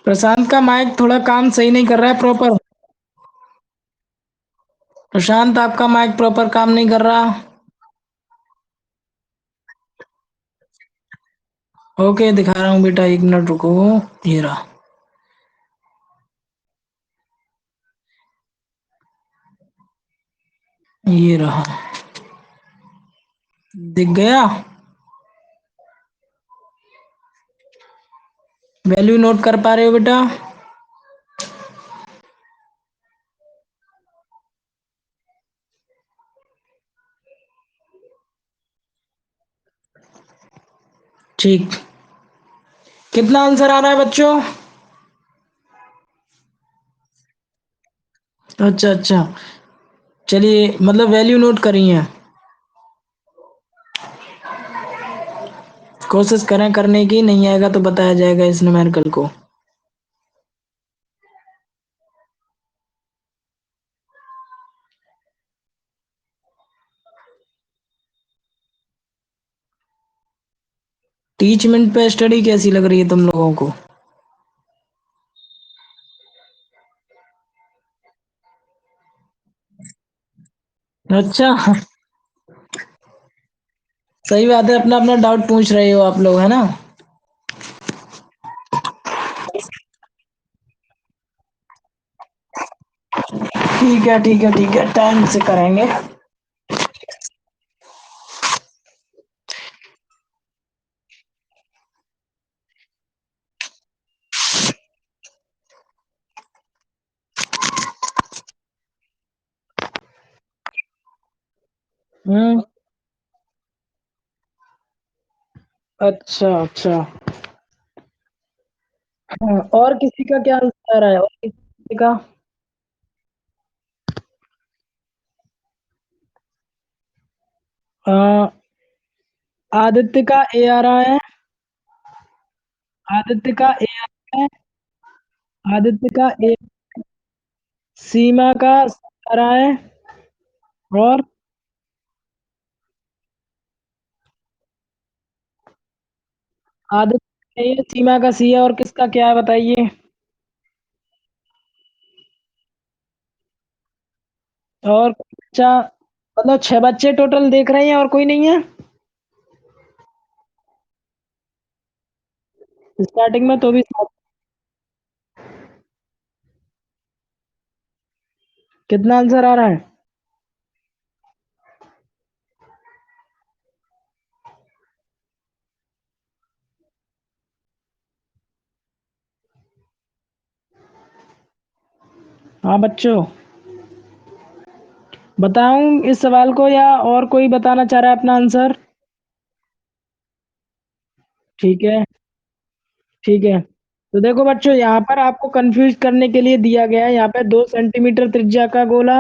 प्रशांत का माइक थोड़ा काम सही नहीं कर रहा है प्रॉपर। प्रशांत आपका माइक प्रॉपर काम नहीं कर रहा। ओके दिखा रहा हूँ बेटा, एक मिनट रुको। ये रहा। ये रहा। दिख गया। वैल्यू नोट कर पा रहे हो बेटा? ठीक। कितना आंसर आ रहा है बच्चों? अच्छा अच्छा। चलिए, मतलब वैल्यू नोट करी है। कोशिश करें करने की, नहीं आएगा तो बताया जाएगा इस न्यूमेरिकल को। टीचमेंट पे स्टडी कैसी लग रही है तुम लोगों को? अच्छा। सही बात है, अपना अपना डाउट पूछ रहे हो आप लोग, है ना? ठीक है ठीक है ठीक है, टाइम से करेंगे। हम्म। अच्छा अच्छा। हाँ, और किसी का क्या आंसर है, और किसी का? अ, आदित्य का ए आ रहा है। आदित्य का ए आ रहा है। आदित्य का ए। सीमा का सी आ रहा है। और आदित्य का ए, सीमा का सी है, और किसका क्या है बताइए? और बच्चा, मतलब 6 बच्चे टोटल देख रहे हैं और कोई नहीं है स्टार्टिंग में तो भी कितना आंसर आ रहा है? हाँ बच्चों, बताऊं इस सवाल को, या और कोई बताना चाह रहा है अपना आंसर? ठीक है ठीक है। तो देखो बच्चों, यहाँ पर आपको कंफ्यूज करने के लिए दिया गया है, यहाँ पे 2 सेंटीमीटर त्रिज्या का गोला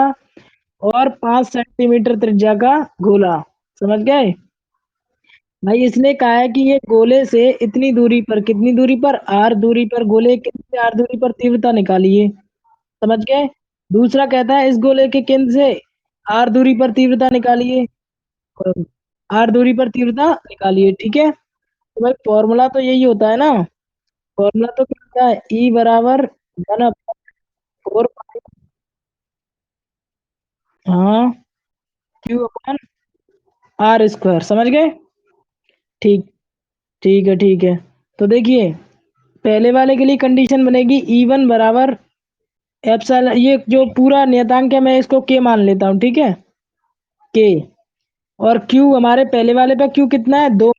और 5 सेंटीमीटर त्रिज्या का गोला। समझ गए? भाई इसने कहा है कि ये गोले से इतनी दूरी पर, कितनी दूरी पर, आर दूरी पर, गोले के केंद्र से आर दूरी पर तीव्रता निकालिए। समझ गए? दूसरा कहता है इस गोले के केंद्र से आर दूरी पर तीव्रता निकालिए। और आर दूरी पर तीव्रता निकालिए, ठीक है? तो भाई फॉर्मूला तो यही होता है ना। फॉर्मूला तो क्या होता है, ई बराबर 1/4 हाँ क्यू अपन आर स्क्वायर। समझ गए? ठीक। ठीक है ठीक है। तो देखिए, पहले वाले के लिए कंडीशन बनेगी E1 बराबर एप्सिलॉन, ये जो पूरा नियतांक है मैं इसको के मान लेता हूँ, ठीक है? के। और क्यू हमारे पहले वाले पे क्यू कितना है, 2।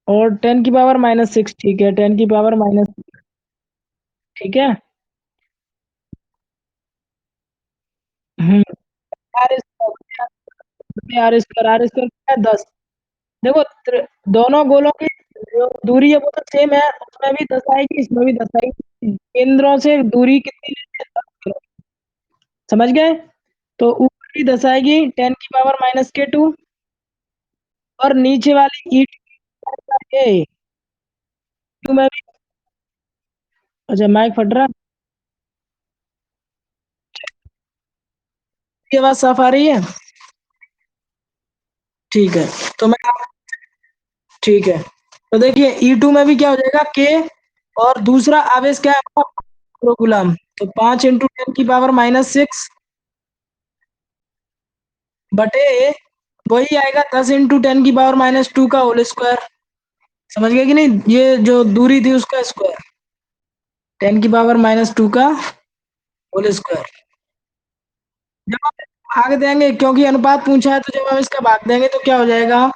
और 10⁻⁻6, ठीक है, 10⁻⁻, ठीक है। हम्म। आर स्क्वायर क्या है, 10। देखो दोनों गोलों की जो दूरी है वो तो सेम है, उसमें भी 10 आएगी, इसमें भी 10 आएगी। केंद्रों से दूरी कितनी लेते हैं, 10 किलो। समझ गए? तो ऊपर की 10 आएगी 10⁻⁻2, और नीचे वाली ईट ए टू में भी। अच्छा, माइक फट रहा है। ये आवाज साफ आ रही है? ठीक है। तो मैं, ठीक है, तो देखिए E2 में भी क्या हो जाएगा के, और दूसरा आवेश क्या है, गुलाम। तो 5 × 10⁻⁶ बटे, वही आएगा 10 × 10⁻² का होल स्क्वायर। समझ गए कि नहीं, ये जो दूरी थी उसका स्क्वायर, 10⁻² का होल स्क्वायर। जब हम भाग देंगे, क्योंकि अनुपात पूछा है, तो जब हम इसका भाग देंगे तो क्या हो जाएगा,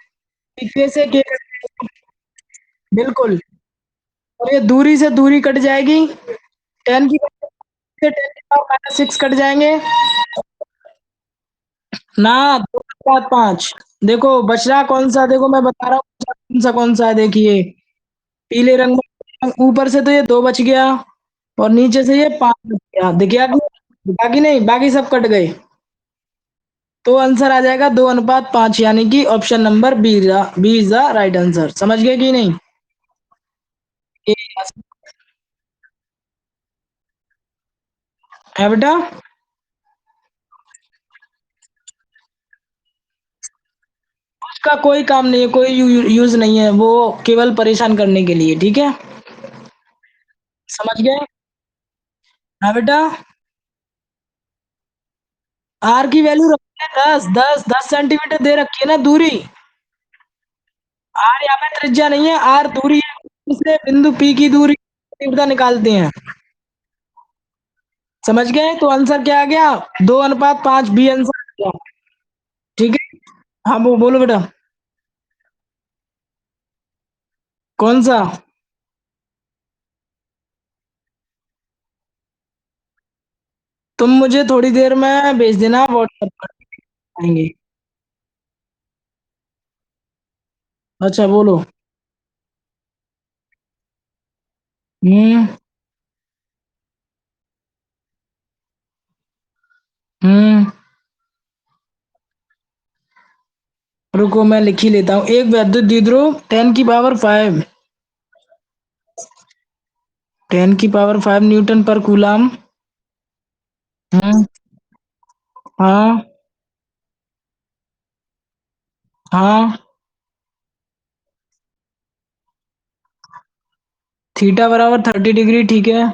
के से के कट जाएगा। बिल्कुल। और ये दूरी से दूरी कट जाएगी, 10 से 10⁻⁶ कट जाएंगे ना, 2/5। देखो बच रहा कौन सा, देखो मैं बता रहा हूँ कौन सा है, देखिए पीले रंग में ऊपर से तो ये 2 बच गया, और नीचे से ये 5 बच गया, दिख गया कि बाकी नहीं, बाकी सब कट गए। तो आंसर आ जाएगा 2:5, यानी कि option number B is the right answer. समझ गए कि नहीं? ये है बेटा। उसका कोई काम नहीं है, कोई यूज नहीं है, वो केवल परेशान करने के लिए, ठीक है। समझ गए? हाँ बेटा। आर की वैल्यू रखी है 10, 10 सेंटीमीटर दे रखी है ना दूरी। आर यहाँ पे त्रिज्या नहीं है, आर दूरी है, से बिंदु पी की दूरी तीव्रता निकालते हैं। समझ गए? तो आंसर क्या आ गया, 2:5 बी आंसर आ गया। ठीक है। हाँ वो बोलो बेटा। कौन सा? तुम मुझे थोड़ी देर में भेज देना व्हाट्सएप पर, आएंगे। अच्छा बोलो। हम्म। हम्म। रुको मैं लिख ही लेता हूँ। एक वैद्युत द्विध्रुव 10⁵ 10⁵ न्यूटन पर कूलम। हम्म। हाँ। हाँ। θ = 30 डिग्री, ठीक है।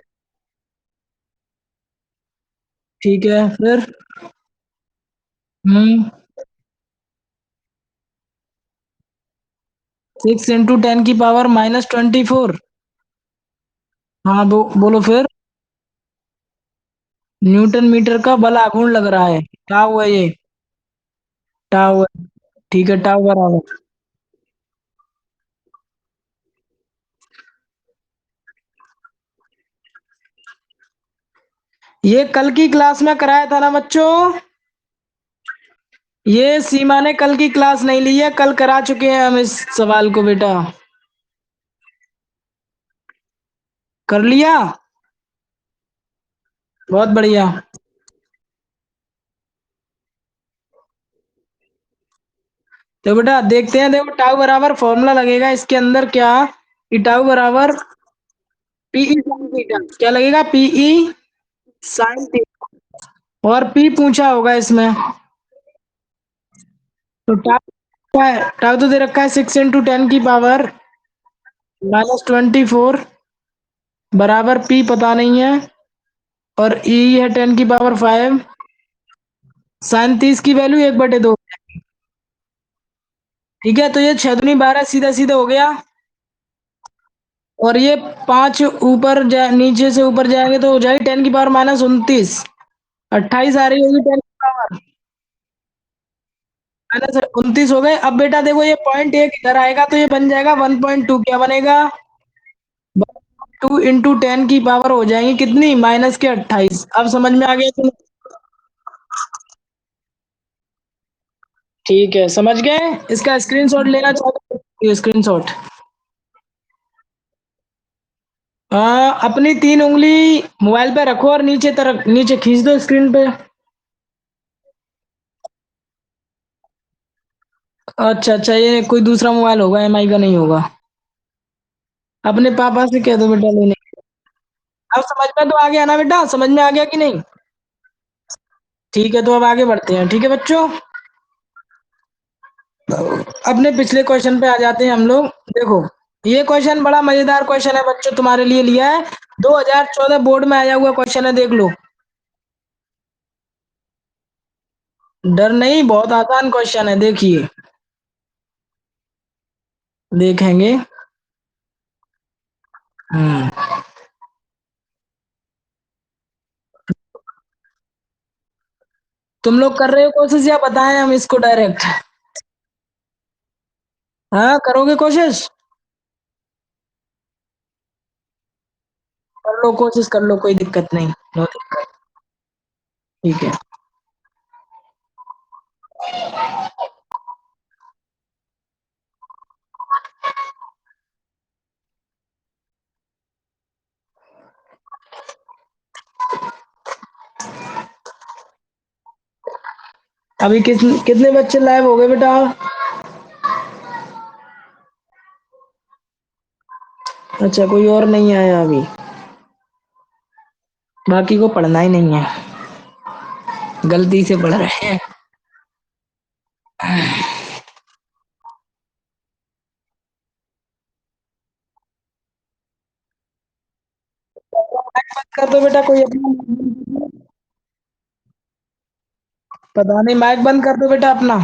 ठीक है फिर। हम्म। 6 × 10⁻⁻24। हाँ बोलो फिर। न्यूटन मीटर का बल आघूर्ण लग रहा है, टाउ है ये, टाउ है। ठीक है, टाउ बराबर। ये कल की क्लास में कराया था ना बच्चों। ये सीमा ने कल की क्लास नहीं ली है, कल करा चुके हैं हम इस सवाल को बेटा। कर लिया। बहुत बढ़िया। तो बेटा देखते हैं, देखो टाउ बराबर फॉर्मूला लगेगा इसके अंदर क्या, कि टाउ बराबर पीई साइन थीटा, क्या लगेगा, पीई साइन थीटा। और पी पूछा होगा इसमें। तो टाउ क्या है, टाउ तो दे रखा है 6 × 10⁻⁻24, बराबर पी पता नहीं है, और ई है 10⁵ साइन 30 की वैल्यू 1/2। ठीक है, तो ये 6×2 12 सीधा सीधा हो गया। और ये 5 ऊपर नीचे से ऊपर जाएंगे तो हो जाएगी 10⁻⁻29। 28 आ रही होगी 10⁻⁻29 हो गए। अब बेटा देखो, ये पॉइंट एक इधर आएगा तो ये बन जाएगा 1.2, क्या बनेगा, 2 × 10 की पावर हो जाएंगी कितनी, -28। अब समझ में आ गया तुम? ठीक है, समझ गए। इसका स्क्रीनशॉट लेना चाहते हो, स्क्रीनशॉट। अपनी 3 उंगली मोबाइल पे रखो और नीचे तरफ नीचे खींच दो स्क्रीन पे। अच्छा अच्छा, ये कोई दूसरा मोबाइल होगा, एमआई का नहीं होगा। अपने पापा से कह दो बेटा लेने। अब समझ में तो आ गया ना बेटा, समझ में आ गया कि नहीं? ठीक है, तो अब आगे बढ़ते हैं, ठीक है बच्चों। अपने पिछले क्वेश्चन पे आ जाते हैं हम लोग। देखो, ये क्वेश्चन बड़ा मजेदार क्वेश्चन है बच्चों, तुम्हारे लिए लिया है। 2014 बोर्ड में आया हुआ क्वेश्चन है, देख लो। डर नहीं, बहुत आसान क्वेश्चन है, देखिए। देखेंगे। हम्म। तुम लोग कर रहे हो कोशिश या बताएं हम इसको डायरेक्ट? हाँ, करोगे कोशिश? कर लो कोशिश, कर लो, कोई दिक्कत नहीं। नो दिक्कत। ठीक है। अभी कितने बच्चे लाइव हो गए बेटा? अच्छा, कोई और नहीं आया अभी? बाकी को पढ़ना ही नहीं है, गलती से पढ़ रहे हैं। कर दो बेटा कोई अपना। पता नहीं, माइक बंद कर दो बेटा अपना।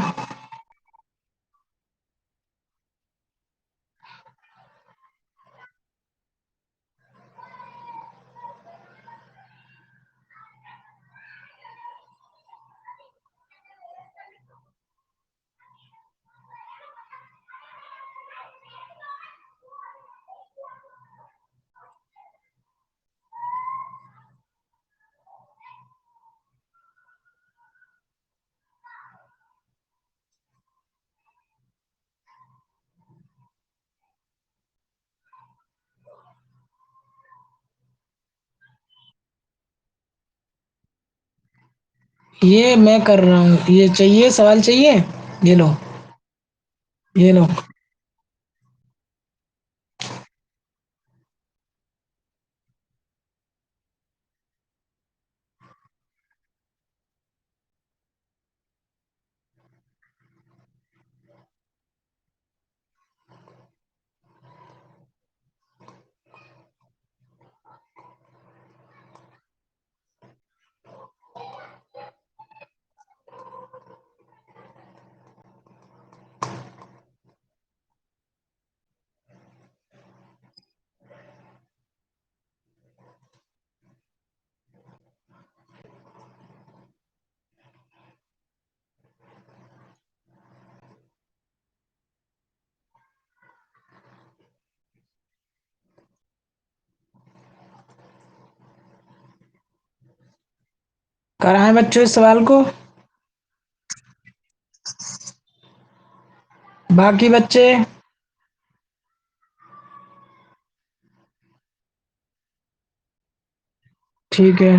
ये मैं कर रहा हूँ, ये चाहिए, सवाल चाहिए? ये लो। ये लो। कराएं बच्चों इस सवाल को? बाकी बच्चे? ठीक है,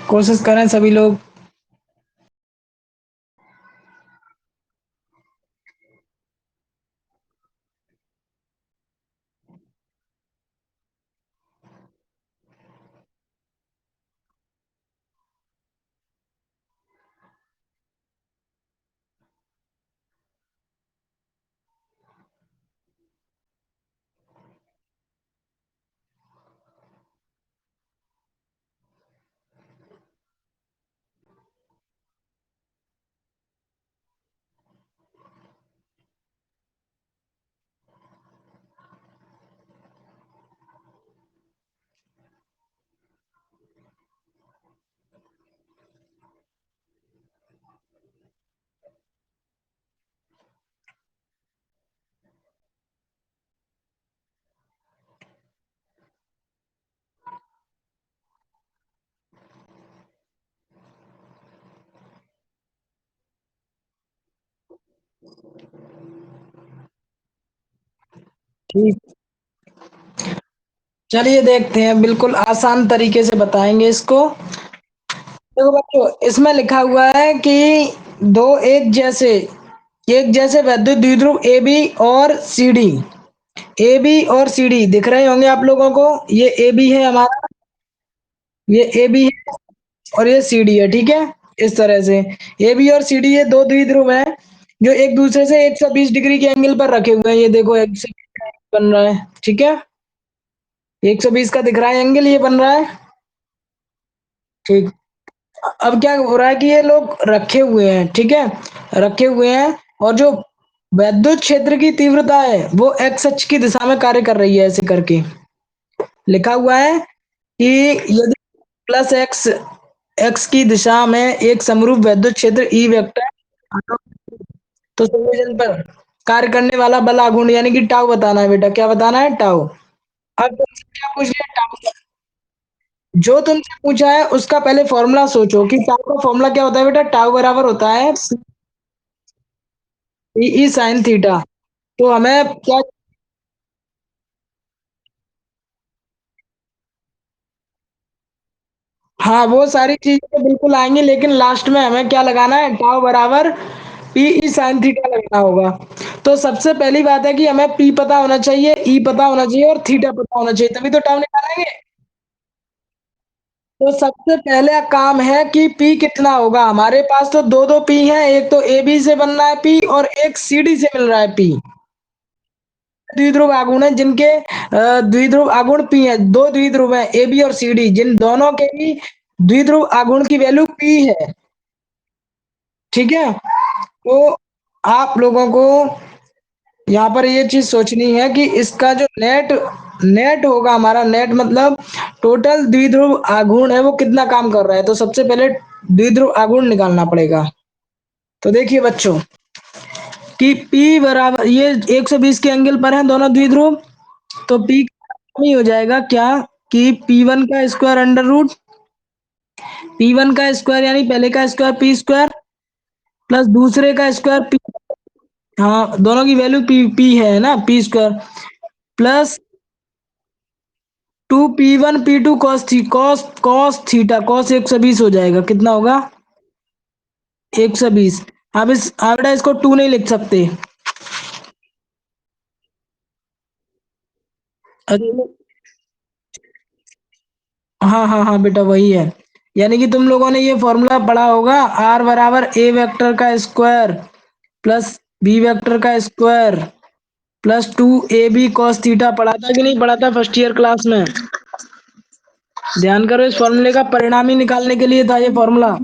कोशिश करें सभी लोग। ठीक, चलिए देखते हैं, बिल्कुल आसान तरीके से बताएंगे इसको। देखो बच्चों, इसमें लिखा हुआ है कि दो एक जैसे वैद्युत द्विध्रुव ए बी और सी डी। ए बी और सी डी दिख रहे होंगे आप लोगों को। ये ए बी है हमारा, ये ए बी है, और ये सी डी है, ठीक है। इस तरह से ए बी और सी डी ये दो द्विध्रुव हैं। जो एक दूसरे से 120 डिग्री के एंगल पर रखे हुए हैं, ये देखो 120 बन रहा है, ठीक है। 120 का दिख रहा है एंगल, ये बन रहा है। ठीक। अब क्या हो रहा है कि ये लोग रखे हुए हैं, ठीक है, रखे हुए हैं, और जो वैद्युत क्षेत्र की तीव्रता है वो एक्स अक्ष की दिशा में कार्य कर रही है, ऐसे करके लिखा हुआ है कि यदि प्लस एक्स एक्स की दिशा में एक समरूप वैद्युत क्षेत्र ई वेक्टर, तो संयोजन पर कार्य करने वाला बल आघूर्ण यानी कि टाउ बताना है बेटा, क्या बताना है, टाउ। अब तुमसे क्या पूछ लिया, टाउ। जो तुमसे पूछा है उसका पहले फॉर्मूला सोचो कि टाउ का फॉर्मूला क्या होता है बेटा, टाउ बराबर होता है ई साइन थीटा। तो हमें क्या, हाँ वो सारी चीजें तो बिल्कुल आएंगी, लेकिन लास्ट में हमें क्या लगाना है, टाउ बराबर पी ई साइन थीटा लगाना होगा। तो सबसे पहली बात है कि हमें पी पता होना चाहिए, ई पता होना चाहिए और थीटा पता होना चाहिए, तभी तो टाउ निकालेंगे। तो सबसे पहले काम है कि पी कितना होगा, हमारे पास तो दो दो पी है, एक तो ए बी से बन रहा है पी और एक सी डी से मिल रहा है पी। द्विध्रुव आघूर्ण है जिनके द्विध्रुव आघूर्ण पी है, दो द्विध्रुव है ए बी और सी डी, जिन दोनों के भी द्विध्रुव आघूर्ण की वैल्यू पी है, ठीक है। तो आप लोगों को यहाँ पर ये चीज सोचनी है कि इसका जो नेट नेट होगा, हमारा नेट मतलब टोटल द्विध्रुव आघूर्ण है वो कितना काम कर रहा है, तो सबसे पहले द्विध्रुव आघूर्ण निकालना पड़ेगा। तो देखिए बच्चों कि P बराबर ये 120 के एंगल पर है दोनों द्विध्रुव, तो P ही हो जाएगा क्या कि P1 का स्क्वायर अंडर रूट P1 का स्क्वायर यानी पहले का स्क्वायर P स्क्वायर प्लस दूसरे का स्क्वायर P, हाँ दोनों की वैल्यू P है ना, P square plus 2P1 P2 cos theta, cos 120 हो जाएगा, कितना होगा 120। अब इस आप बेटा इसको 2 नहीं लिख सकते। अरे हाँ हाँ हाँ बेटा वही है, यानी कि तुम लोगों ने ये फॉर्मूला पढ़ा होगा, आर बराबर ए वेक्टर का स्क्वायर प्लस बी वेक्टर का square plus 2ab cos theta, पढ़ा था कि नहीं पढ़ा था फर्स्ट ईयर क्लास में। ध्यान करो, इस फॉर्मूले का परिणाम ही निकालने के लिए था ये फॉर्मूला।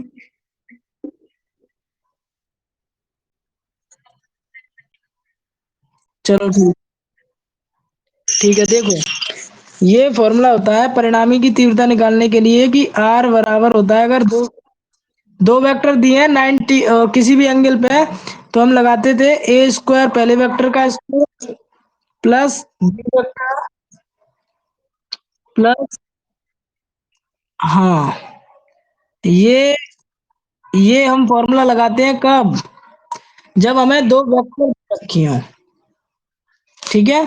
चलो ठीक, ठीक है देखो, ये फॉर्मूला होता है परिणामी की तीव्रता निकालने के लिए कि आर बराबर होता है, अगर दो दो वेक्टर दिए हैं 90 किसी भी एंगल पे, तो हम लगाते थे ए स्क्वायर पहले वेक्टर का square plus B vector plus, हाँ ये ये हम फॉर्मूला लगाते हैं कब, जब हमें दो वेक्टर रखी हो, ठीक है।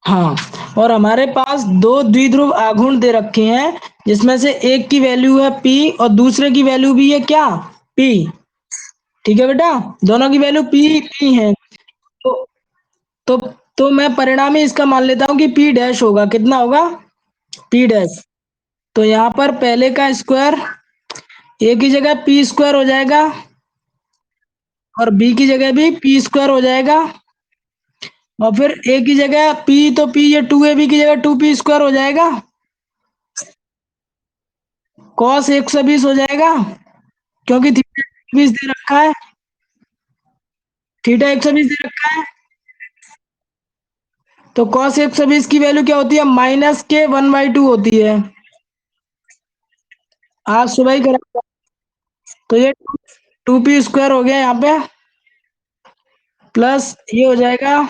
हाँ, और हमारे पास दो द्विध्रुव आघूर्ण दे रखे हैं, जिसमें से एक की वैल्यू है पी और दूसरे की वैल्यू भी है क्या, पी, ठीक है बेटा, दोनों की वैल्यू पी पी है। तो तो तो मैं परिणामी इसका मान लेता हूँ कि पी डैश होगा, कितना होगा पी डैश। तो यहाँ पर पहले का स्क्वायर ए की जगह पी स्क्वायर हो जाएगा और बी की जगह भी पी स्क्वायर हो जाएगा, और फिर ए की जगह पी तो पी, ये 2ab की जगह 2p स्क्वायर हो जाएगा, कॉस 120 हो जाएगा, क्योंकि थीटा 120 दे रखा है, थीटा 120 दे रखा है। तो कॉस 120 की वैल्यू क्या होती है, -के 1/2 होती है, आज सुबह ही करा। तो ये 2p स्क्वायर हो गया यहाँ पे, प्लस ये हो जाएगा,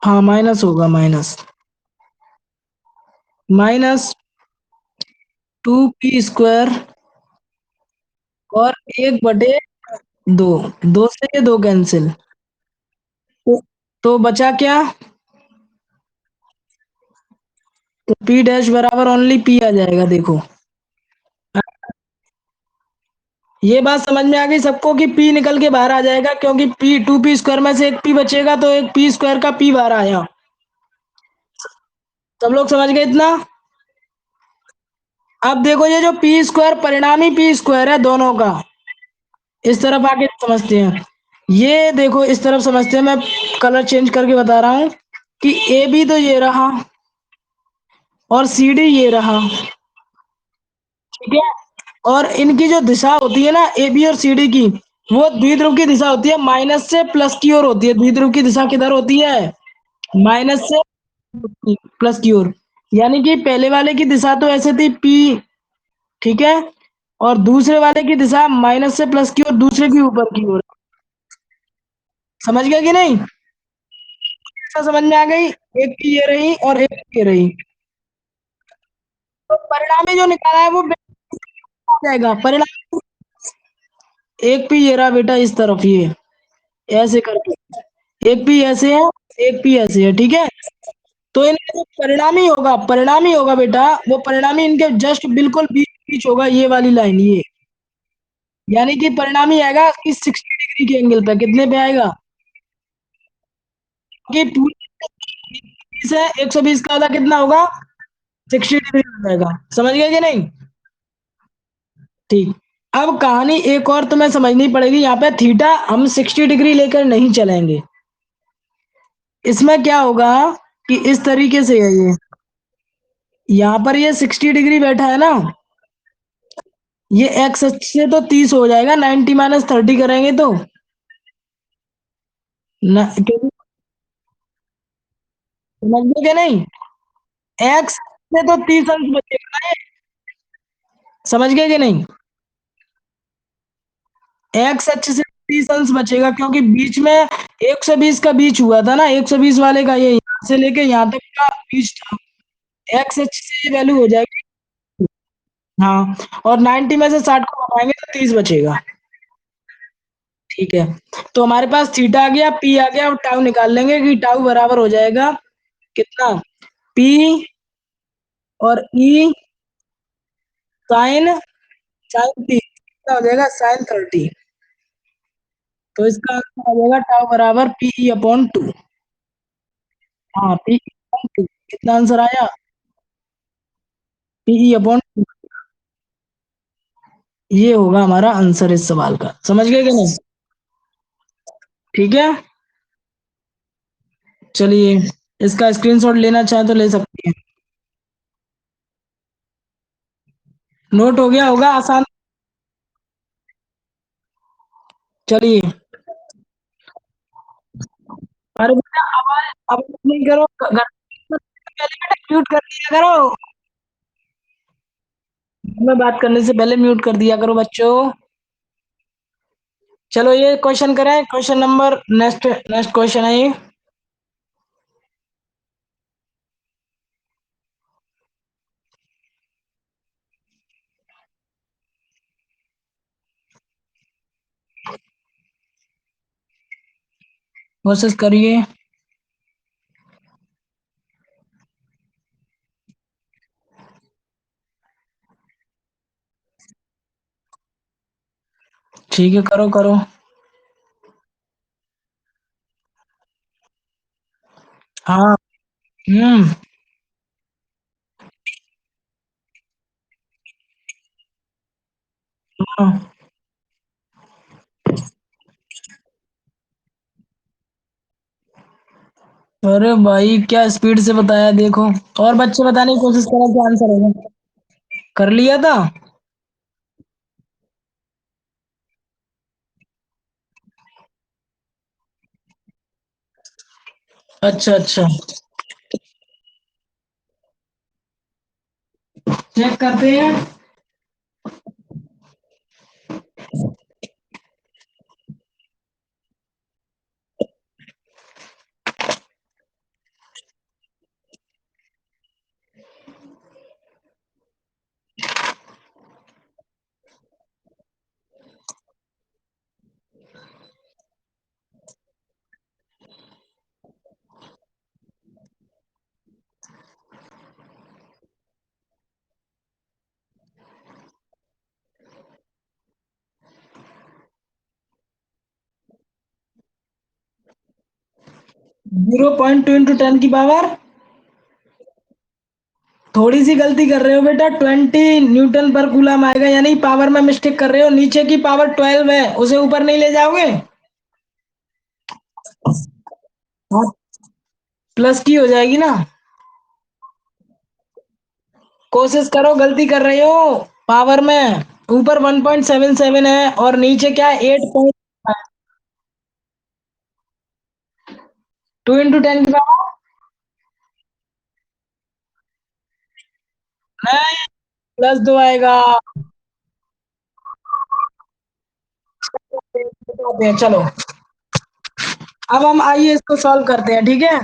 हाँ माइनस होगा, -2p स्क्वायर और 1/2, दो से ये दो कैंसिल, तो बचा क्या, तो पी डैश बराबर ओनली पी आ जाएगा, देखो ये बात समझ में आ गई सबको कि पी निकल के बाहर आ जाएगा, क्योंकि पी 2p स्क्वायर में से एक पी बचेगा, तो एक पी स्क्वायर का पी बाहर आया। सब लोग समझ गए इतना। अब देखो ये जो पी स्क्वायर परिणामी पी स्क्वायर है दोनों का, इस तरफ आके समझते हैं। ये देखो इस तरफ समझते हैं, मैं कलर चेंज करके बता रहा हूँ कि ए बी तो ये रहा और सी डी ये रहा। ठीक है। और इनकी जो दिशा होती है ना ए बी और सी डी की, वो द्विध्रुव की दिशा होती है, माइनस से प्लस की ओर होती है। द्विध्रुव की दिशा किधर होती है? माइनस से प्लस की ओर। यानी कि पहले वाले की दिशा तो ऐसे थी पी, ठीक है, और दूसरे वाले की दिशा माइनस से प्लस की ओर, दूसरे की ऊपर की ओर। समझ गया कि नहीं? दिशा समझ में आ गई? एक की ये रही और एक की ये रही। तो परिणामी जो निकाला है वो हो जाएगा परिणाम। एक पी ये रहा बेटा इस तरफ, ये ऐसे करके, एक पी ऐसे है, एक पी ऐसे है, ठीक है। तो इनका जो परिणामी होगा बेटा, वो परिणामी इनके जस्ट बिल्कुल बीच बीच होगा, ये वाली लाइन ये। यानी कि परिणामी आएगा कि 60 डिग्री के एंगल पे। कितने पे आएगा? कि पूरी 20 है, 120 का आधा कितना होगा? 60 डिग्री हो जाएगा। समझ गए कि नहीं? ठीक। अब कहानी एक और तुम्हें समझनी पड़ेगी। यहाँ पे थीटा हम 60 डिग्री लेकर नहीं चलेंगे। इसमें क्या होगा कि इस तरीके से है ये, यहाँ पर ये 60 डिग्री बैठा है ना, ये एक्स अक्ष से तो 30 हो जाएगा, 90 माइनस 30 करेंगे तो न, क्योंकि समझ गए कि नहीं? एक्स से तो 30 अंश बचेगा ना ये। समझ गए कि नहीं? एक्स अक्ष से 30 अंश बचेगा, क्योंकि बीच में 120 का बीच हुआ था ना, 120 वाले का ये यहाँ से लेके यहाँ तक का बीच था। एक्स अक्ष से ये वैल्यू हो जाएगी। हाँ, और 90 में से 60 को घटाएंगे तो 30 बचेगा। ठीक है। तो हमारे पास थीटा आ गया, पी आ गया, और टाउ निकाल लेंगे कि टाउ बराबर हो जाएगा कितना? पी और ई साइन साइन टी कितना हो जाएगा? साइन 30। तो इसका आंसर आ जाएगा टाउ बराबर पी अपॉन 2। हाँ, पी अपॉन 2 कितना आंसर आया? P upon 2। ये होगा हमारा आंसर इस सवाल का। समझ गए कि नहीं? ठीक है। चलिए, इसका स्क्रीनशॉट लेना चाहे तो ले सकते हैं। नोट हो गया होगा आसान। चलिए। अरे बेटा आवाज आवाज नहीं करो, घर पहले बेटा म्यूट कर दिया करो। मैं बात करने से पहले म्यूट कर दिया करो बच्चों। चलो ये क्वेश्चन करें, question number next next question है ये। करिए। ठीक है, करो करो। हाँ। हम्म। हाँ। अरे भाई क्या स्पीड से बताया देखो। और बच्चे बताने की कोशिश करो क्या आंसर होगा। कर लिया था। अच्छा अच्छा। चेक करते हैं। 0.2 इंटू 10 की पावर थोड़ी सी गलती कर रहे हो बेटा, 20 न्यूटन पर कूलम आएगा, यानी पावर में मिस्टेक कर रहे हो, नीचे की पावर 12 है, उसे ऊपर नहीं ले जाओगे। हाँ, प्लस की हो जाएगी ना। कोशिश करो, गलती कर रहे हो पावर में। ऊपर 1.77 है और नीचे क्या है, 8 2 × 10 की पावर। नहीं, +2 आएगा। बताते हैं, चलो। अब हम आइए इसको सॉल्व करते हैं, ठीक है।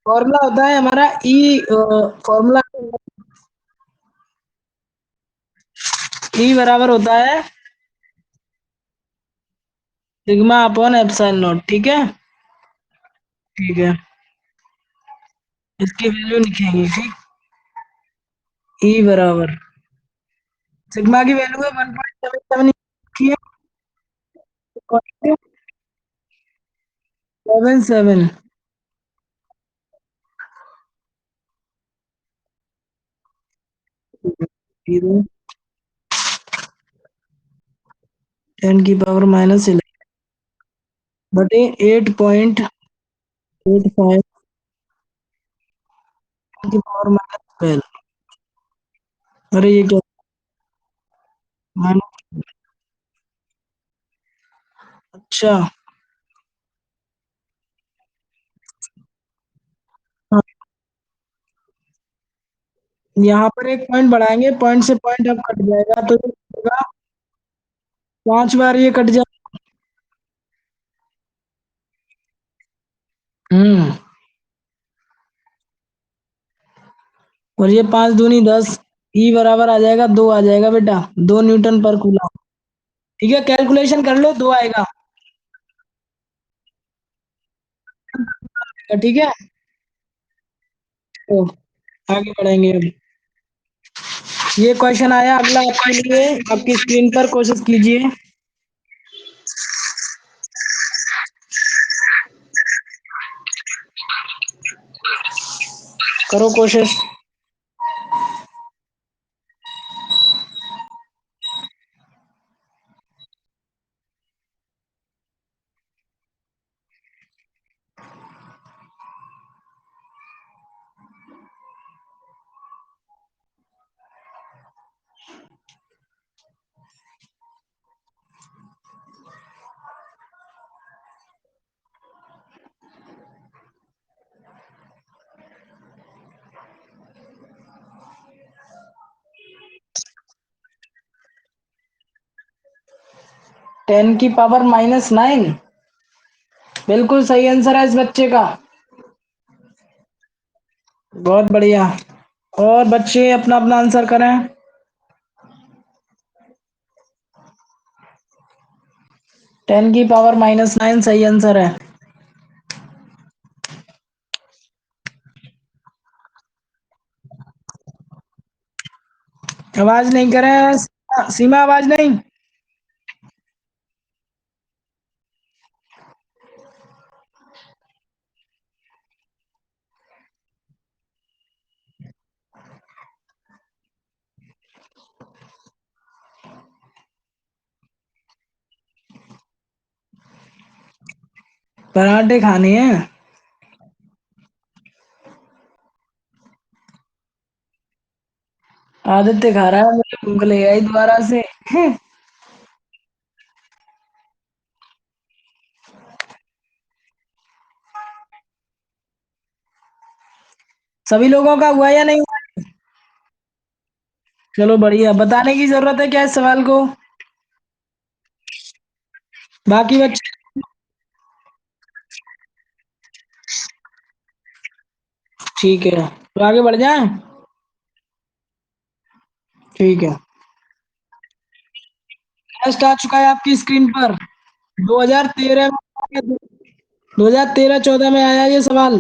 फॉर्मूला होता है हमारा फॉर्मूला ई बराबर होता है σ/ε0, ठीक है। ठीक है, इसकी वैल्यू लिखेंगे, ठीक। ई बराबर सिग्मा की वैल्यू है 1.77 की है। 77 0 10⁻⁻11 बटे 8.85 10⁻⁻12। अरे ये क्या, माइनस। अच्छा। हाँ, यहाँ पर एक पॉइंट बढ़ाएंगे, पॉइंट से पॉइंट अब कट जाएगा तो ये होगा, 5 बार ये कट जाए। हम्म। और ये 5 दूनी 10। ई बराबर आ जाएगा 2, आ जाएगा बेटा, 2 न्यूटन पर कूलम। ठीक है, कैलकुलेशन कर लो, 2 आएगा। ठीक है, तो आगे बढ़ेंगे अब। ये क्वेश्चन आया अगला आपके लिए, आपकी स्क्रीन पर कोशिश कीजिए। करो कोशिश। 10⁻⁻9। बिल्कुल सही आंसर है इस बच्चे का। बहुत बढ़िया। और बच्चे अपना अपना आंसर करें। 10⁻⁻9 सही आंसर है। आवाज नहीं करें, सीमा आवाज नहीं। पराठे खाने हैं। आदित्य खा रहा है, मुझे भूख ले आई दोबारा से। सभी लोगों का हुआ या नहीं हुआ? चलो बढ़िया, बताने की जरूरत है क्या इस सवाल को? बाकी बच्चे। ठीक है, तो आगे बढ़ जाएं। ठीक है, नेक्स्ट आ चुका है आपकी स्क्रीन पर। 2013 में, 2013-14 में आया ये सवाल।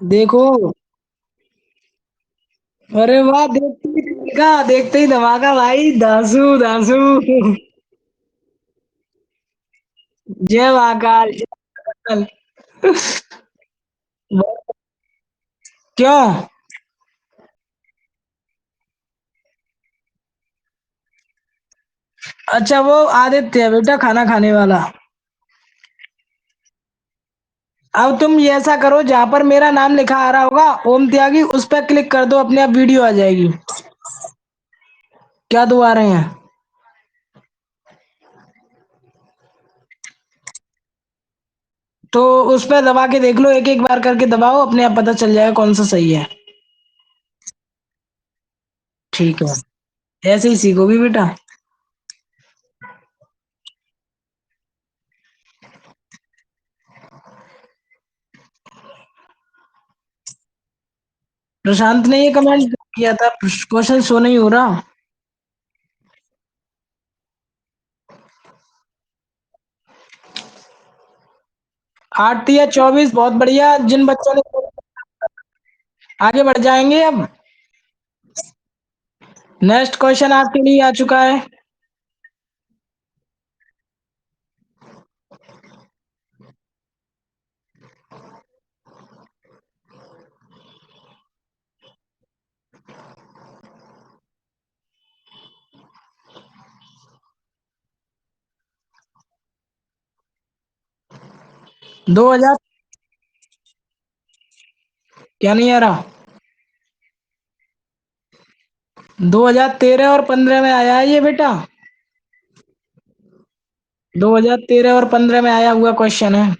देखो। अरे वाह, देखते ही धमाका भाई, धांसू धांसू। जय महाकाल, जय महाकाल। क्यों? अच्छा, वो आदित्य है बेटा, खाना खाने वाला। अब तुम ये ऐसा करो, जहां पर मेरा नाम लिखा आ रहा होगा ओम त्यागी, उस पर क्लिक कर दो, अपने आप वीडियो आ जाएगी। क्या दो आ रहे हैं? तो उस पर दबा के देख लो, एक एक बार करके दबाओ, अपने आप पता चल जाएगा कौन सा सही है। ठीक है, ऐसे ही सीखोगी बेटा। प्रशांत ने ये कमेंट किया था, क्वेश्चन शो नहीं हो रहा। 8 या 24, बहुत बढ़िया। जिन बच्चों ने आगे बढ़ जाएंगे अब। नेक्स्ट क्वेश्चन आपके लिए आ चुका है। 2000, क्या नहीं आ रहा? 2013 और 15 में आया है ये बेटा। 2013 और 15 में आया हुआ क्वेश्चन है।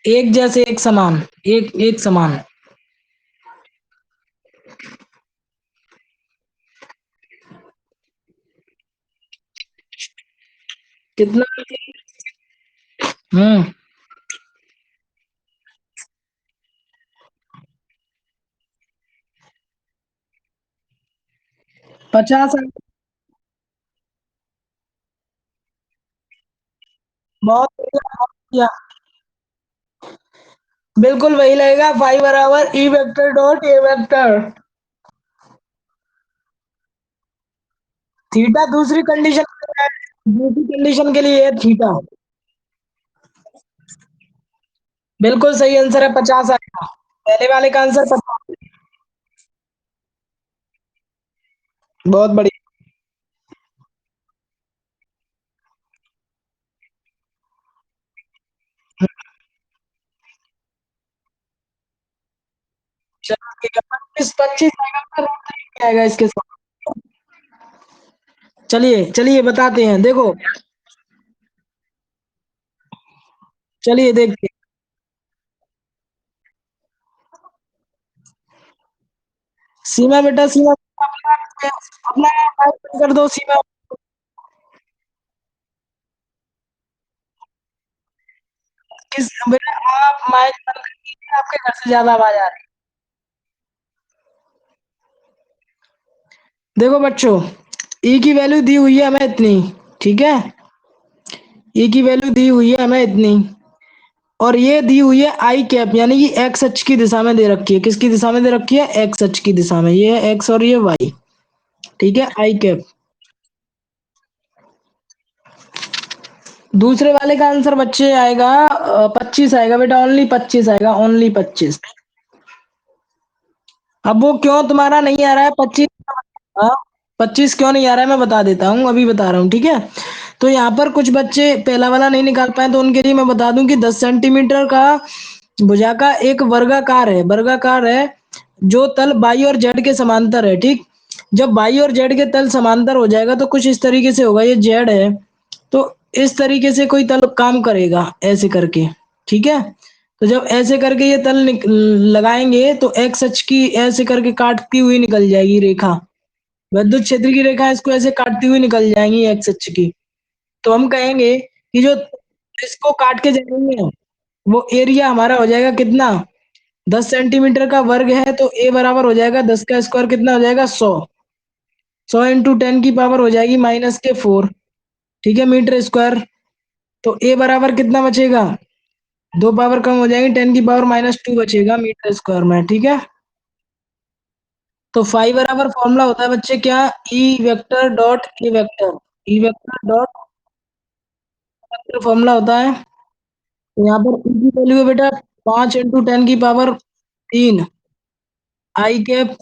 एक जैसे एक समान, एक एक समान। कितना? हम्म। 50। बहुत बढ़िया, बहुत बढ़िया। बिल्कुल वही लगेगा, फाइव बराबर E vector dot A vector. Theta दूसरी कंडीशन, दूसरी कंडीशन के लिए है थीटा। बिल्कुल सही आंसर है, 50 आएगा। पहले वाले का आंसर 50। बहुत बढ़िया। चलो ठीक है, 25 25 आएगा, तो रूट थ्री आएगा इसके साथ। चलिए चलिए बताते हैं, देखो। चलिए देखते हैं। सीमा बेटा, सीमा, अपना टाइप कर दो सीमा। किस बेटा, आप माइक बंद कर दीजिए, आपके घर से ज्यादा आवाज आ रही है। देखो बच्चों, ई की वैल्यू दी हुई है हमें इतनी, ठीक है। ई की वैल्यू दी हुई है हमें इतनी, और ये दी हुई है आई कैप, यानी कि एक्स अक्ष की दिशा में दे रखी है। किसकी दिशा में दे रखी है? एक्स अक्ष की दिशा में। ये है एक्स और ये वाई। ठीक है, आई कैप। दूसरे वाले का आंसर बच्चे आएगा 25 आएगा बेटा, ओनली 25 आएगा, ओनली 25। अब वो क्यों तुम्हारा नहीं आ रहा है 25? हाँ, 25 क्यों नहीं आ रहा है मैं बता देता हूँ, अभी बता रहा हूँ, ठीक है। तो यहाँ पर कुछ बच्चे पहला वाला नहीं निकाल पाए, तो उनके लिए मैं बता दूं कि 10 सेंटीमीटर का भुजा का एक वर्गाकार है, वर्गाकार है, जो तल बाई और जेड के समांतर है, ठीक। जब बाई और जेड के तल समांतर हो जाएगा तो कुछ इस तरीके से होगा, ये जेड है, तो इस तरीके से कोई तल काम करेगा, ऐसे करके, ठीक है। तो जब ऐसे करके ये तल लगाएंगे तो एक्स अक्ष की ऐसे करके काटती हुई निकल जाएगी रेखा। विद्युत क्षेत्र की रेखा इसको ऐसे काटती हुई निकल जाएंगी एक्स अक्ष की। तो हम कहेंगे कि जो इसको काट के जाएंगे, वो एरिया हमारा हो जाएगा कितना? 10 सेंटीमीटर का वर्ग है, तो ए बराबर हो जाएगा 10 का स्क्वायर, कितना हो जाएगा? 100। 100 × 10 की पावर हो जाएगी -4, ठीक है, मीटर स्क्वायर। तो ए बराबर कितना बचेगा? दो पावर कम हो जाएगी, 10 की पावर -2 बचेगा मीटर स्क्वायर में, ठीक है। तो फाई बराबर फॉर्मूला होता है बच्चे क्या? E vector dot A vector. E vector dot formula होता है। तो यहाँ पर ई की वैल्यू है बेटा 5 × 10⁻³ आई कैप,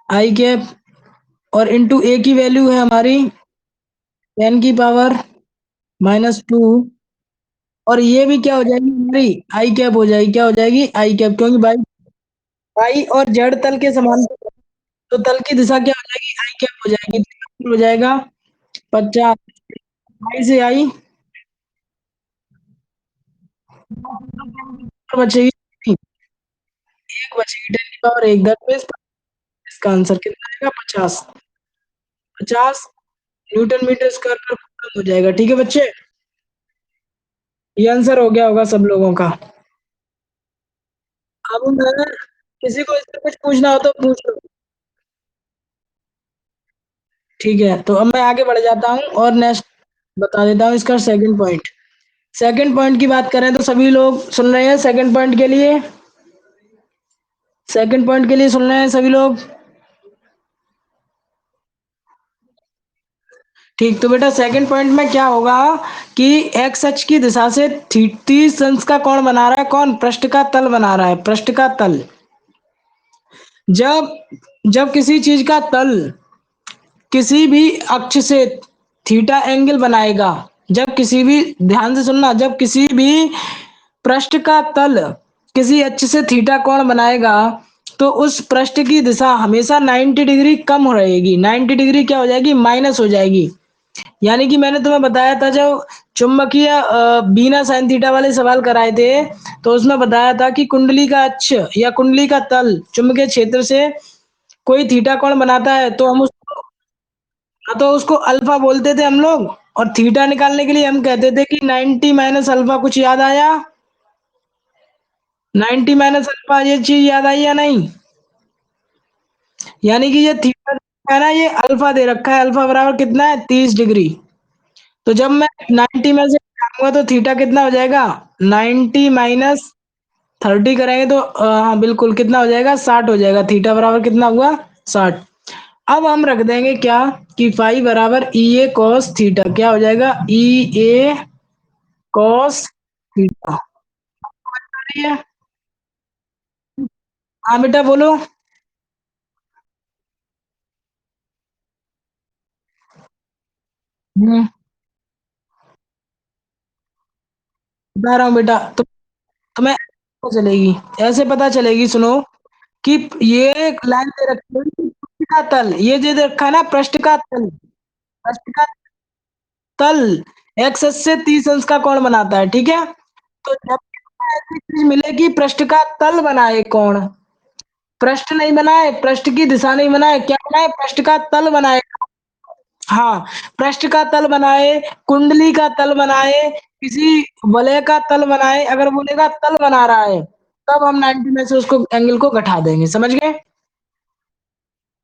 आई कैप, और इंटू ए की वैल्यू है हमारी 10⁻⁻²। और ये भी क्या हो जाएगी हमारी आई कैप हो जाएगी, क्या हो जाएगी आई कैप, क्योंकि भाई वाई और जेड तल के समान, तो तल की दिशा क्या हो जाएगी आई कैप हो जाएगी। तो हो जाएगा 50, आई से आई बचेगी, एक बचेगी 10⁻⁴ दैट मीन्स इसका आंसर कितना आएगा 50। 50 न्यूटन मीटर स्क्वायर पर कूलम हो जाएगा। ठीक है बच्चे, ये आंसर हो गया होगा सब लोगों का। अब मैं किसी को इससे कुछ पूछना हो तो पूछ लो। ठीक है, तो अब मैं आगे बढ़ जाता हूँ और नेक्स्ट बता देता हूँ इसका सेकंड पॉइंट। सेकंड पॉइंट की बात करें तो सभी लोग सुन रहे हैं सेकंड पॉइंट के लिए? सेकंड पॉइंट के लिए सुन रहे हैं सभी लोग? ठीक, तो बेटा सेकंड पॉइंट में क्या होगा कि एक्स अक्ष की दिशा से 30 अंश का कोण बना रहा है कौन? पृष्ठ का तल बना रहा है, पृष्ठ का तल। जब जब किसी चीज का तल किसी भी अक्ष से थीटा एंगल बनाएगा, जब किसी भी, ध्यान से सुनना, जब किसी भी पृष्ठ का तल किसी अक्ष से थीटा कोण बनाएगा तो उस पृष्ठ की दिशा हमेशा 90 डिग्री कम हो रहेगी, 90 डिग्री क्या हो जाएगी माइनस हो जाएगी। यानी कि मैंने तुम्हें बताया था जब चुंबकीय बिना साइन थीटा वाले सवाल कराए थे, तो उसमें बताया था कि कुंडली का अक्ष या कुंडली का तल चुंबकीय क्षेत्र से कोई थीटा कोण बनाता है तो हम उसको, हाँ, तो उसको अल्फा बोलते थे हम लोग। और थीटा निकालने के लिए हम कहते थे कि 90 माइनस अल्फा, कुछ याद आया? 90 माइनस अल्फा, ये चीज याद आई या नहीं? यानी कि ये थीटा है ना, ये अल्फा दे रखा है, अल्फा बराबर कितना है 30 डिग्री। तो जब मैं 90 में से घटाऊंगा तो थीटा कितना हो जाएगा 90 माइनस 30 करेंगे तो हाँ बिल्कुल कितना हो जाएगा 60 हो जाएगा। थीटा बराबर कितना हुआ 60। अब हम रख देंगे क्या कि फाई बराबर ई ए कॉस थीटा, क्या हो जाएगा ई ए कॉस थीटा। ठीक है, हाँ बेटा बोलो। बता रहा हूँ बेटा, तो तुम्हें ऐसे पता चलेगी, ऐसे पता चलेगी, सुनो कि ये एक लाइन दे रखी है कि पृष्ठ का तल, ये जो दे रखा है ना पृष्ठ का तल, पृष्ठ का तल एक्स अक्ष से 30 अंश का कोण बनाता है। ठीक है, तो जब ऐसी चीज मिलेगी पृष्ठ का तल बनाए कौन, पृष्ठ नहीं बनाए, पृष्ठ की दिशा नहीं बनाए, क्या बनाए पृष्ठ का तल बनाए। हाँ, पृष्ठ का तल बनाए, कुंडली का तल बनाए, किसी वलय का तल बनाए, अगर बोलेगा तल बना रहा है तब हम 90 में से उसको एंगल को घटा देंगे, समझ गए?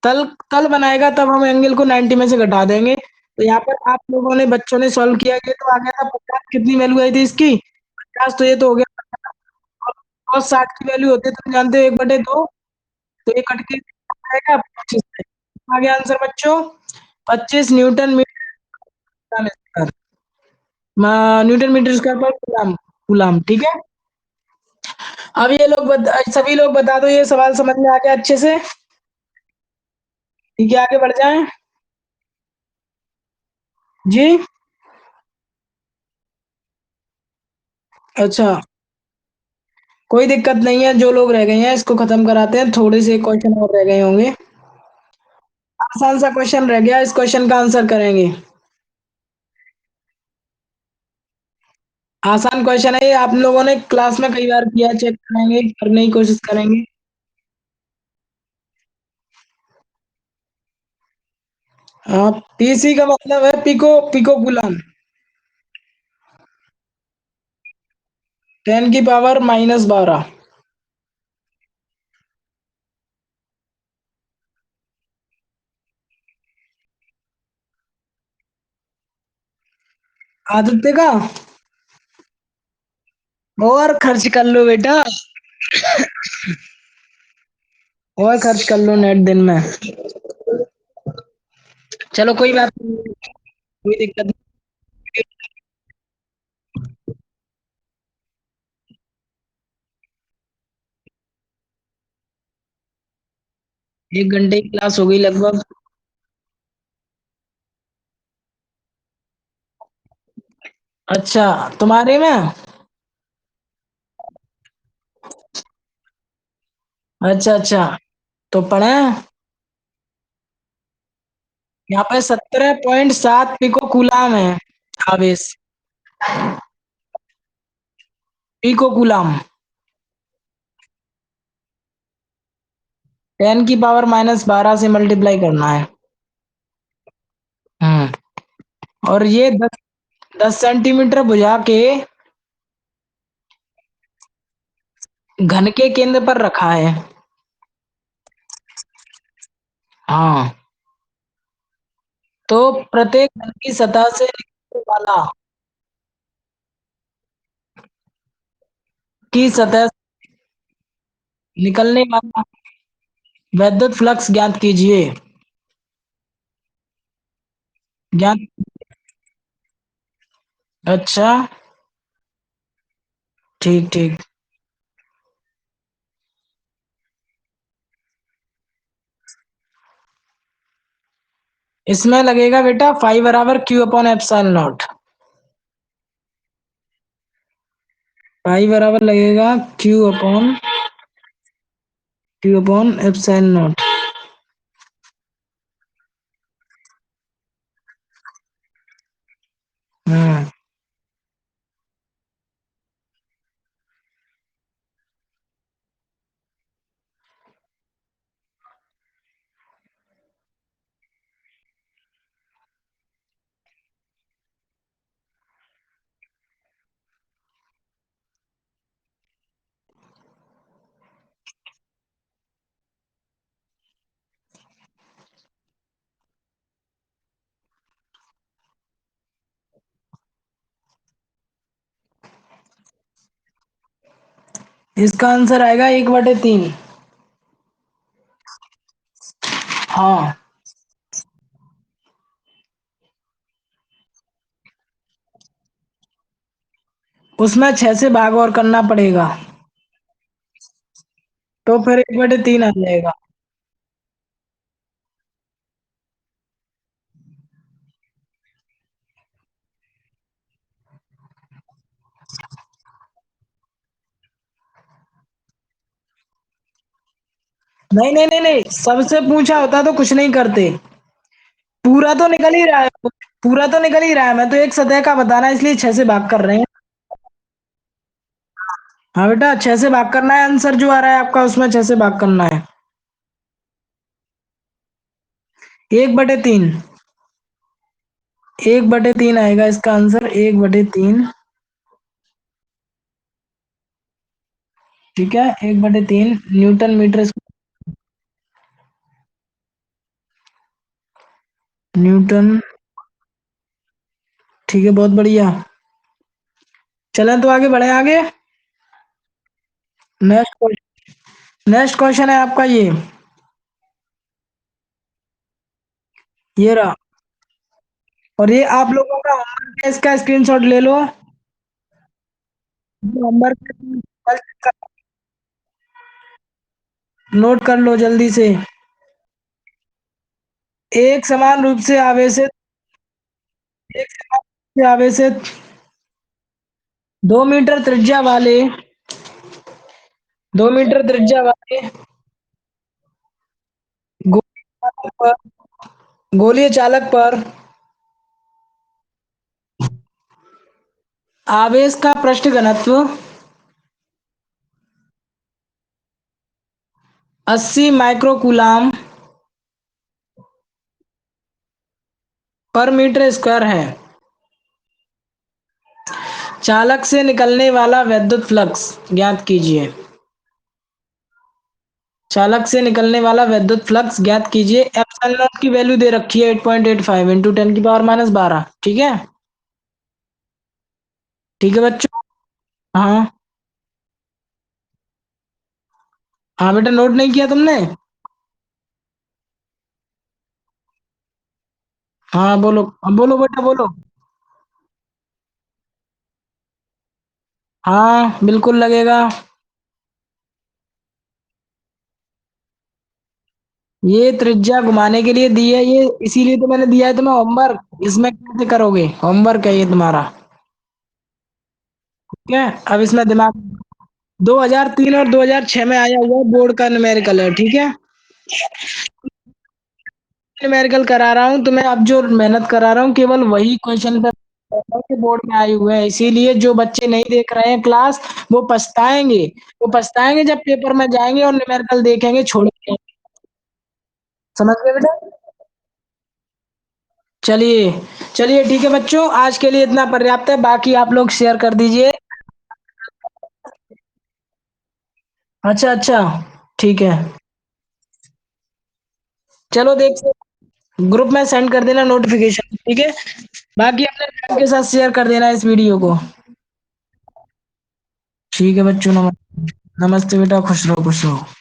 तल तल बनाएगा तब हम एंगल को 90 में से घटा देंगे। तो यहाँ पर आप लोगों ने, बच्चों ने सॉल्व किया, ये तो आ गया था 50, कितनी वैल्यू आई थी इसकी 50, तो ये तो हो गया। और 60 की वैल्यू होती है तुम जानते हो 1/2, तो ये कट के आएगा 25। आ गया आंसर बच्चों 25 newton metre, newton metre square पर कूलम, कूलम। ठीक है, अब ये लोग सभी लोग बता दो ये सवाल समझ में आ गया अच्छे से? ठीक है, आगे बढ़ जाएं। जी, अच्छा, कोई दिक्कत नहीं है, जो लोग रह गए हैं इसको खत्म कराते हैं, थोड़े से क्वेश्चन और रह गए होंगे। आसान सा क्वेश्चन रह गया, इस क्वेश्चन का आंसर करेंगे। आसान क्वेश्चन है ये, आप लोगों ने क्लास में कई बार किया, चेक करेंगे, करने की कोशिश करेंगे। हाँ, पीसी का मतलब है पिको, पिको कूलम, 10⁻⁻12। आदित्य का, और खर्च कर लो बेटा, और खर्च कर लो नेट दिन में। चलो कोई बात नहीं, कोई दिक्कत नहीं। 1 घंटे की क्लास हो गई लगभग। अच्छा, तुम्हारे में। अच्छा अच्छा, तो पढ़े। यहाँ पे 17.7 पिको कूलाम है आवेश। Pico coulomb. 10⁻⁻12 से मल्टीप्लाई करना है। हम्म। और ये 10 10 सेंटीमीटर भुजा के घन के केंद्र पर रखा है। हाँ। तो प्रत्येक घन की सतह से निकलने वाला की सतह से निकलने वाला वैद्युत फ्लक्स ज्ञात कीजिए। ज्ञात। अच्छा। ठीक ठीक। इसमें लगेगा बेटा फाइव बराबर Q upon epsilon not. Five बराबर लगेगा क्यू अपॉन एप्सिलॉन नॉट। हम्म। इसका आंसर आएगा 1/3। हाँ। उसमें 6 से भाग और करना पड़ेगा। तो फिर 1/3 आ जाएगा। नहीं नहीं नहीं नहीं, सबसे पूछा होता तो कुछ नहीं करते। पूरा तो निकल ही रहा है। पूरा तो निकल ही रहा है, मैं तो एक सतह का बताना है, इसलिए 6 से भाग कर रहे हैं। हाँ बेटा, 6 से भाग करना है, आंसर जो आ रहा है आपका उसमें 6 से भाग करना है। 1/3। 1/3 आएगा इसका आंसर, 1/3। ठीक है, 1/3 न्यूटन मीटर न्यूटन। ठीक है, बहुत बढ़िया। चलें तो आगे बढ़े आगे। नेक्स्ट क्वेश्चन है आपका ये रहा। और ये आप लोगों का होमवर्क है, इसका स्क्रीनशॉट ले लो। होमवर्क नोट कर लो जल्दी से। एक समान रूप से आवेशित एक समान रूप से आवेशित 2 मीटर त्रिज्या वाले 2 मीटर त्रिज्या वाले गोलीय चालक पर गोलीय चालक पर आवेश का पृष्ठ घनत्व 80 माइक्रो कूलाम पर मीटर स्क्वायर है। चालक से निकलने वाला वैद्युत फ्लक्स ज्ञात कीजिए। चालक से निकलने वाला वैद्युत फ्लक्स ज्ञात कीजिए। एप्सिलॉन नॉट की वैल्यू दे रखी है 8.85 इंटू 10⁻⁻12। ठीक है। ठीक है बच्चों। हाँ। हाँ बेटा, नोट नहीं किया तुमने। हाँ बोलो, बोलो बेटा बोलो। हाँ बिल्कुल लगेगा। ये त्रिज्या घुमाने के लिए दी है, ये इसीलिए तो मैंने दिया है तुम्हें होमवर्क। इसमें कैसे करोगे, होमवर्क है ये तुम्हारा। ठीक है, अब इसमें दिमाग। 2003 और 2006 में आया हुआ बोर्ड का न्यूमेरिकल है, ठीक है। न्यूमेरिकल करा रहा हूँ तुम्हें, अब जो मेहनत करा रहा हूँ केवल वही क्वेश्चन पे के बोर्ड में आए हुए हैं, इसीलिए जो बच्चे नहीं देख रहे हैं क्लास, वो पछताएंगे। वो पछताएंगे जब पेपर में जाएंगे और न्यूमेरिकल देखेंगे, छोड़ेंगे। समझ गए बेटा। चलिए, चलिए ठीक है बच्चों, आज के लिए इतना पर्याप्त है, बाकी आप लोग शेयर कर दीजिए। अच्छा अच्छा, ठीक है। चलो देख, ग्रुप में सेंड कर देना नोटिफिकेशन, ठीक है। बाकी अपने फ्रेंड के साथ शेयर कर देना इस वीडियो को। ठीक है बच्चों, नमस्ते। नमस्ते बेटा, खुश रहो खुश रहो।